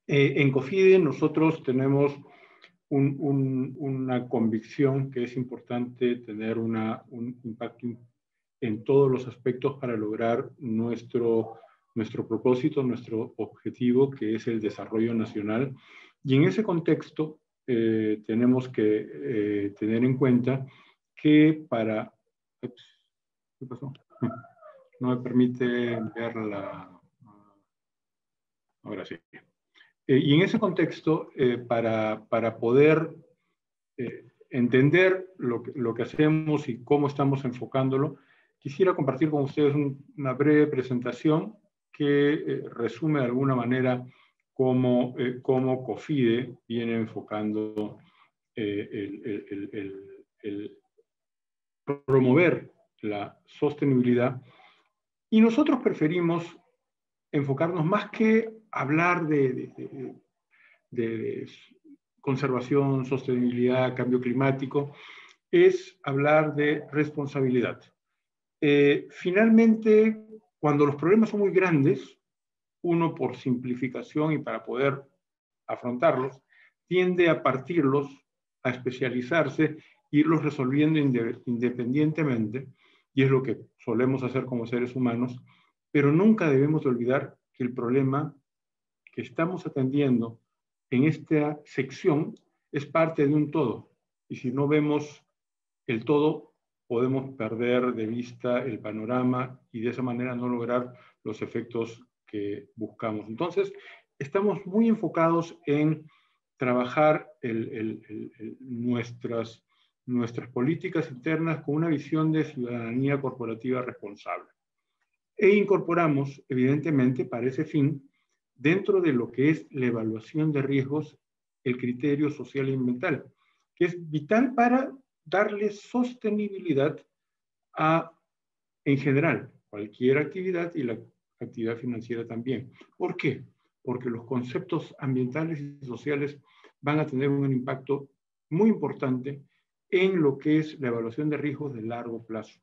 En COFIDE nosotros tenemos una convicción que es importante tener un impacto en todos los aspectos para lograr nuestro propósito, nuestro objetivo, que es el desarrollo nacional. Y en ese contexto tenemos que tener en cuenta que para... Ups, ¿qué pasó? No me permite ver la... Ahora sí. Y en ese contexto, para poder entender lo que hacemos y cómo estamos enfocándolo, quisiera compartir con ustedes una breve presentación que resume de alguna manera cómo COFIDE viene enfocando el promover la sostenibilidad. Y nosotros preferimos enfocarnos más que hablar de conservación, sostenibilidad, cambio climático, es hablar de responsabilidad. Finalmente, cuando los problemas son muy grandes, uno por simplificación y para poder afrontarlos, tiende a partirlos, a especializarse, irlos resolviendo independientemente, y es lo que solemos hacer como seres humanos, pero nunca debemos olvidar que el problema que estamos atendiendo en esta sección es parte de un todo, y si no vemos el todo, podemos perder de vista el panorama y de esa manera no lograr los efectos que buscamos. Entonces, estamos muy enfocados en trabajar nuestras políticas internas con una visión de ciudadanía corporativa responsable. E incorporamos, evidentemente, para ese fin, dentro de lo que es la evaluación de riesgos, el criterio social y ambiental, que es vital para darle sostenibilidad en general, cualquier actividad y la actividad financiera también. ¿Por qué? Porque los conceptos ambientales y sociales van a tener un impacto muy importante en lo que es la evaluación de riesgos de largo plazo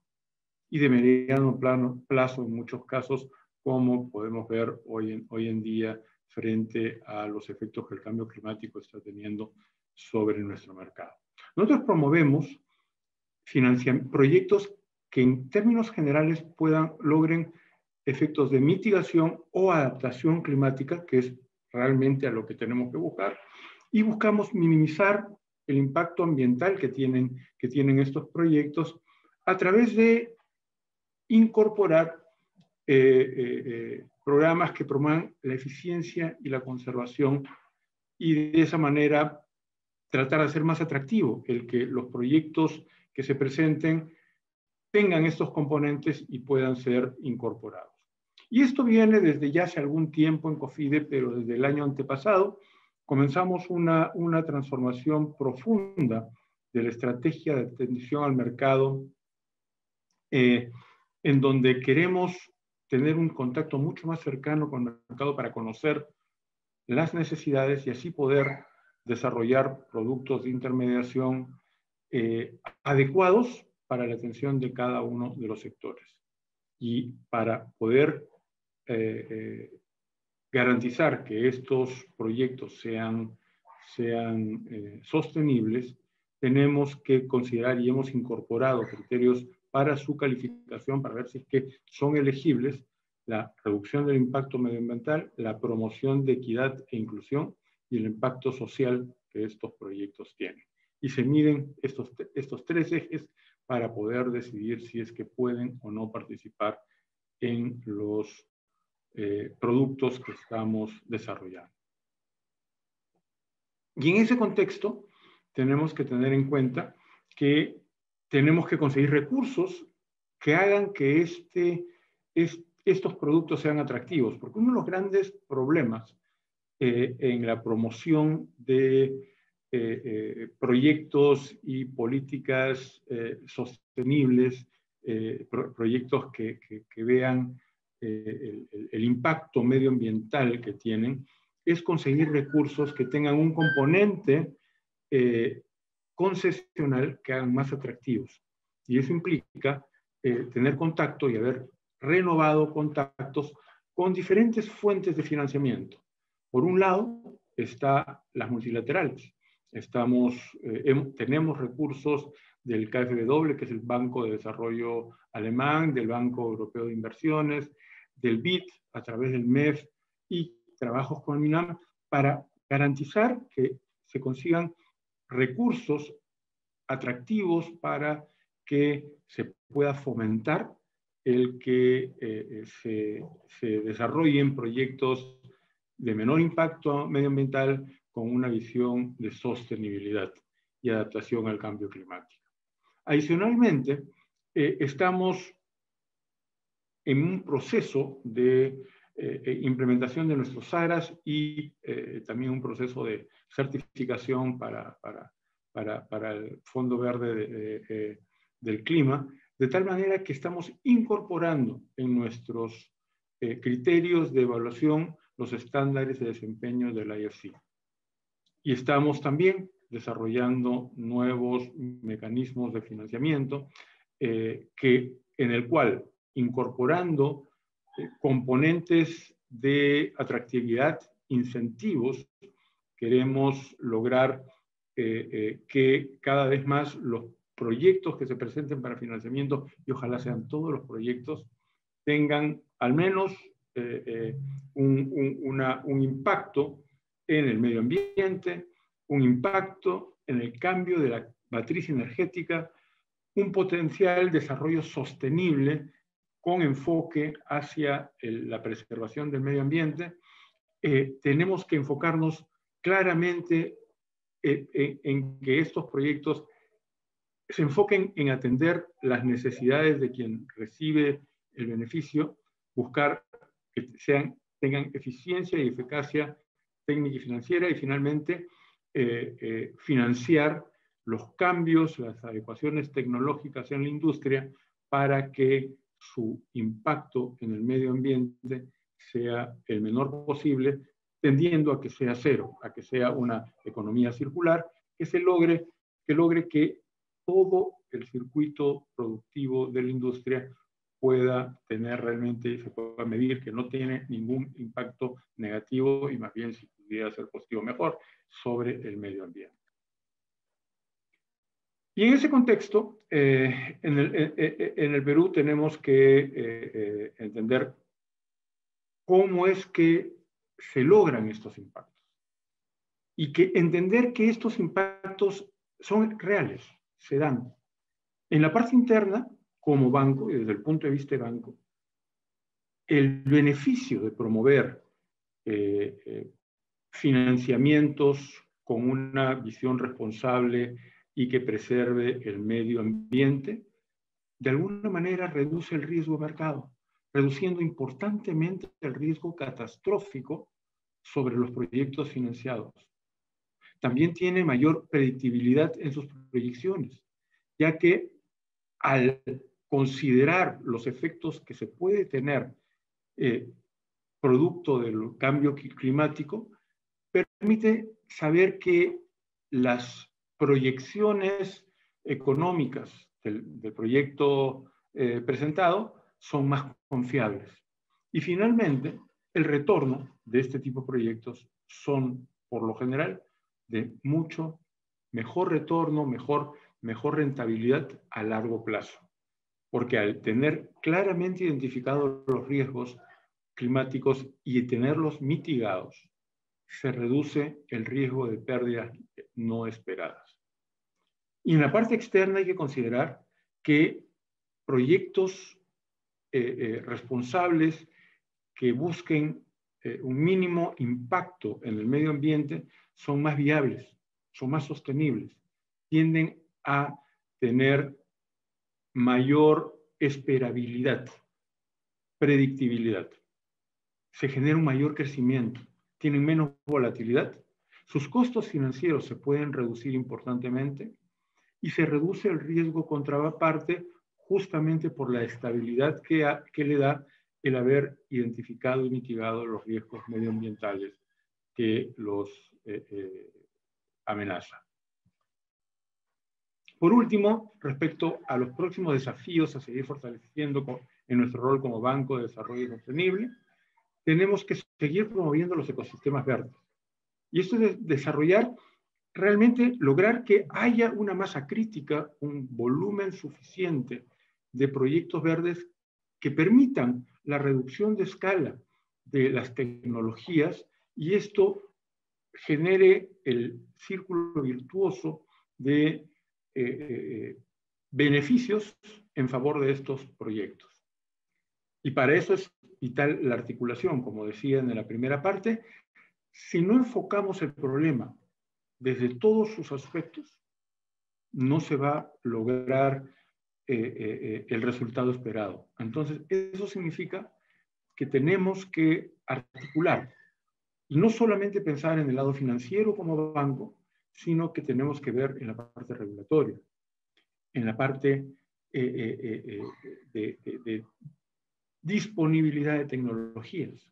y de mediano plazo en muchos casos, como podemos ver hoy en día frente a los efectos que el cambio climático está teniendo sobre nuestro mercado. Nosotros promovemos proyectos que en términos generales logren efectos de mitigación o adaptación climática, que es realmente a lo que tenemos que buscar, y buscamos minimizar el impacto ambiental que tienen estos proyectos a través de incorporar programas que promuevan la eficiencia y la conservación, y de esa manera tratar de hacer más atractivo el que los proyectos que se presenten tengan estos componentes y puedan ser incorporados. Y esto viene desde ya hace algún tiempo en COFIDE, pero desde el año antepasado comenzamos una transformación profunda de la estrategia de atención al mercado, en donde queremos tener un contacto mucho más cercano con el mercado para conocer las necesidades y así poder desarrollar productos de intermediación adecuados para la atención de cada uno de los sectores. Y para poder garantizar que estos proyectos sean sostenibles, tenemos que considerar y hemos incorporado criterios para su calificación, para ver si es que son elegibles: la reducción del impacto medioambiental, la promoción de equidad e inclusión y el impacto social que estos proyectos tienen. Y se miden estos tres ejes para poder decidir si es que pueden o no participar en los productos que estamos desarrollando. Y en ese contexto tenemos que tener en cuenta que tenemos que conseguir recursos que hagan que estos productos sean atractivos, porque uno de los grandes problemas en la promoción de proyectos y políticas sostenibles, proyectos que vean el impacto medioambiental que tienen, es conseguir recursos que tengan un componente concesional que hagan más atractivos. Y eso implica tener contacto y haber renovado contactos con diferentes fuentes de financiamiento. Por un lado, están las multilaterales. Tenemos recursos del KfW, que es el Banco de Desarrollo Alemán, del Banco Europeo de Inversiones, del BID, a través del MEF, y trabajos con el MINAM para garantizar que se consigan recursos atractivos para que se pueda fomentar el que se desarrollen proyectos de menor impacto medioambiental con una visión de sostenibilidad y adaptación al cambio climático. Adicionalmente, estamos en un proceso de implementación de nuestros ARAs y también un proceso de certificación para el Fondo Verde del Clima, de tal manera que estamos incorporando en nuestros criterios de evaluación los estándares de desempeño del IFC. Y estamos también desarrollando nuevos mecanismos de financiamiento en el cual, incorporando componentes de atractividad, incentivos, queremos lograr que cada vez más los proyectos que se presenten para financiamiento, y ojalá sean todos los proyectos, tengan al menos un impacto en el medio ambiente, un impacto en el cambio de la matriz energética, un potencial desarrollo sostenible con enfoque hacia la preservación del medio ambiente. Tenemos que enfocarnos claramente en que estos proyectos se enfoquen en atender las necesidades de quien recibe el beneficio, buscar que tengan eficiencia y eficacia técnica y financiera, y finalmente financiar los cambios, las adecuaciones tecnológicas en la industria para que su impacto en el medio ambiente sea el menor posible, tendiendo a que sea cero, a que sea una economía circular, que logre que todo el circuito productivo de la industria pueda tener realmente, se pueda medir que no tiene ningún impacto negativo y más bien, si pudiera ser positivo, mejor, sobre el medio ambiente. Y en ese contexto, en el Perú tenemos que entender cómo es que se logran estos impactos. Y que entender que estos impactos son reales, se dan. En la parte interna, como banco, y desde el punto de vista de banco, el beneficio de promover financiamientos con una visión responsable y que preserve el medio ambiente, de alguna manera reduce el riesgo de mercado, reduciendo importantemente el riesgo catastrófico sobre los proyectos financiados. También tiene mayor predictibilidad en sus proyecciones, ya que al considerar los efectos que se puede tener producto del cambio climático, permite saber que las proyecciones económicas del proyecto presentado son más confiables. Y finalmente, el retorno de este tipo de proyectos son, por lo general, de mucho mejor retorno, mejor rentabilidad a largo plazo. Porque al tener claramente identificados los riesgos climáticos y tenerlos mitigados, se reduce el riesgo de pérdidas no esperadas. Y en la parte externa hay que considerar que proyectos responsables que busquen un mínimo impacto en el medio ambiente son más viables, son más sostenibles, tienden a tener mayor esperabilidad, predictibilidad. Se genera un mayor crecimiento, tienen menos volatilidad, sus costos financieros se pueden reducir importantemente y se reduce el riesgo contraparte justamente por la estabilidad que le da el haber identificado y mitigado los riesgos medioambientales que los amenazan. Por último, respecto a los próximos desafíos a seguir fortaleciendo en nuestro rol como Banco de Desarrollo Sostenible, tenemos que seguir promoviendo los ecosistemas verdes. Y esto es desarrollar, realmente lograr que haya una masa crítica, un volumen suficiente de proyectos verdes que permitan la reducción de escala de las tecnologías y esto genere el círculo virtuoso de beneficios en favor de estos proyectos. Y para eso es vital la articulación, como decía en la primera parte. Si no enfocamos el problema desde todos sus aspectos, no se va a lograr el resultado esperado. Entonces, eso significa que tenemos que articular y no solamente pensar en el lado financiero como banco, sino que tenemos que ver en la parte regulatoria, en la parte de disponibilidad de tecnologías.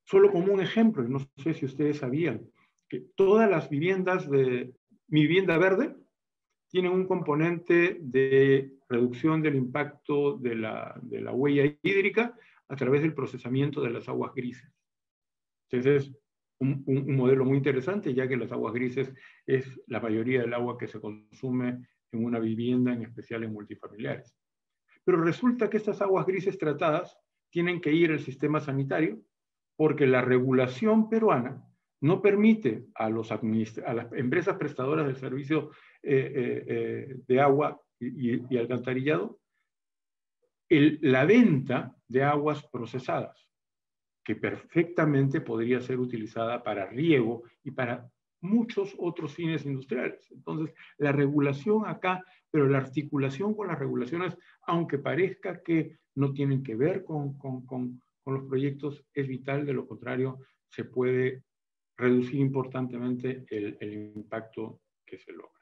Solo como un ejemplo, y no sé si ustedes sabían, que todas las viviendas de Mi Vivienda Verde tienen un componente de reducción del impacto de la huella hídrica a través del procesamiento de las aguas grises. Entonces, un modelo muy interesante, ya que las aguas grises es la mayoría del agua que se consume en una vivienda, en especial en multifamiliares. Pero resulta que estas aguas grises tratadas tienen que ir al sistema sanitario porque la regulación peruana no permite a las empresas prestadoras del servicio de agua y alcantarillado la venta de aguas procesadas, que perfectamente podría ser utilizada para riego y para muchos otros fines industriales. Entonces, la regulación acá, pero la articulación con las regulaciones, aunque parezca que no tienen que ver con los proyectos, es vital. De lo contrario, se puede reducir importantemente el impacto que se logra.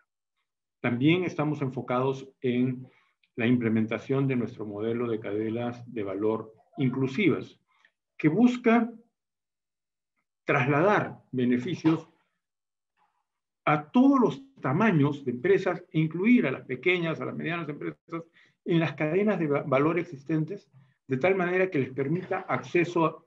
También estamos enfocados en la implementación de nuestro modelo de cadenas de valor inclusivas, que busca trasladar beneficios a todos los tamaños de empresas e incluir a las pequeñas, a las medianas empresas en las cadenas de valor existentes, de tal manera que les permita acceso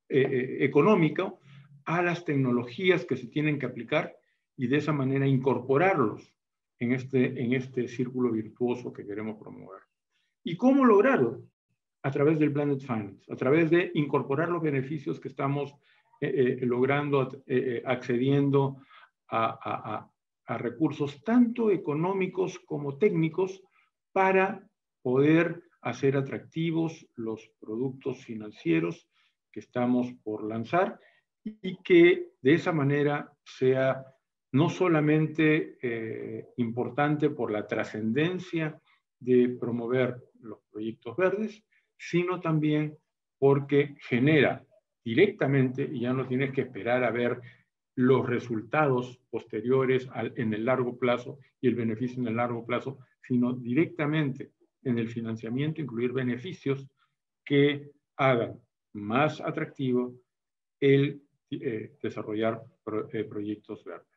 económico a las tecnologías que se tienen que aplicar y de esa manera incorporarlos en este círculo virtuoso que queremos promover. ¿Y cómo lograrlo? A través del Blended Finance, a través de incorporar los beneficios que estamos logrando, accediendo a recursos tanto económicos como técnicos para poder hacer atractivos los productos financieros que estamos por lanzar y que de esa manera sea no solamente importante por la trascendencia de promover los proyectos verdes, sino también porque genera directamente, y ya no tienes que esperar a ver los resultados posteriores en el largo plazo y el beneficio en el largo plazo, sino directamente en el financiamiento, incluir beneficios que hagan más atractivo el desarrollar proyectos verdes.